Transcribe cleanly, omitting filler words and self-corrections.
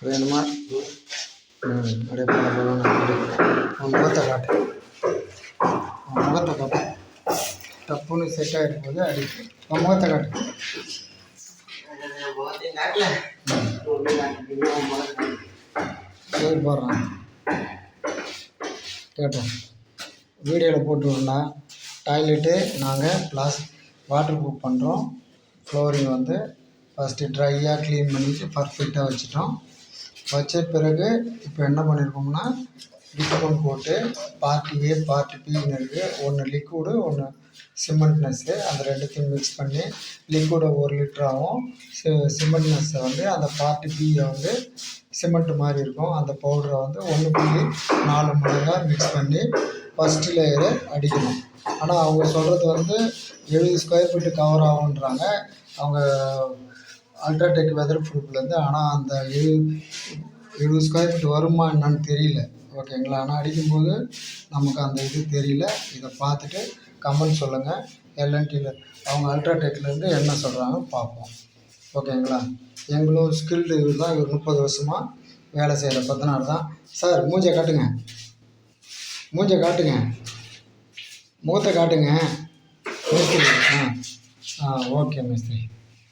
வேணுமா? அப்படியே பண்ண உன் முகத்தை காட்டு, உன் முகத்தை காட்டு. டப்புன்னு செட் ஆகிடும் போது அடிக்கு. உன் முகத்தை காட்டு. சரி போடுறான் கேட்டோம். வீடியோவில் போட்டு விடணும். டாய்லெட்டு நாங்கள் வாட்டர் ப்ரூஃப் பண்ணுறோம். ஃப்ளோரிங் வந்து ஃபஸ்ட்டு ட்ரையாக க்ளீன் பண்ணிவிட்டு பர்ஃபெக்டாக வச்சுட்டோம். வச்ச பிறகு இப்போ என்ன பண்ணியிருக்கோம்னா லிக்விட் போட்டு பார்ட் ஏ பார்ட் பின்னு இருக்குது. ஒன்று லிக்விடு ஒன்று சிமெண்ட்னஸ்ஸு. அந்த ரெண்டுத்தையும் மிக்ஸ் பண்ணி லிக்விடை 1 லிட்டராகவும் சிமெண்ட்னஸ்ஸை வந்து அந்த பார்ட் பியை வந்து சிமெண்ட் மாதிரி இருக்கும். அந்த பவுடரை வந்து 1.4 மடங்காக மிக்ஸ் பண்ணி ஃபஸ்ட்டு லேயரை அடிக்கணும். ஆனால் அவங்க சொல்கிறது வந்து 70 ஸ்கொயர் ஃபீட்டு கவர் ஆகுன்றாங்க அவங்க அல்ட்ராடெக் வெதர் ப்ரூஃப்லேருந்து. ஆனால் அந்த 70 ஸ்கொயர் ஃபீட் வருமா என்னன்னு தெரியல. ஓகேங்களா? ஆனால் அடிக்கும்போது நமக்கு அந்த இது தெரியல. இதை பார்த்துட்டு கமெண்ட் சொல்லுங்கள். எல்என்டியில் அவங்க அல்ட்ராடெக்லேருந்து என்ன சொல்கிறாங்கன்னு பார்ப்போம். ஓகேங்களா? எங்களும் ஸ்கில்டு இவர் தான். இவர் 30 வருஷமாக வேலை செய்கிற கொத்தனார் தான். சார் மூஞ்சை காட்டுங்க, மூஞ்சை காட்டுங்க, முகத்தை காட்டுங்க. மேஸ்திரி ஓகே மேஸ்திரி.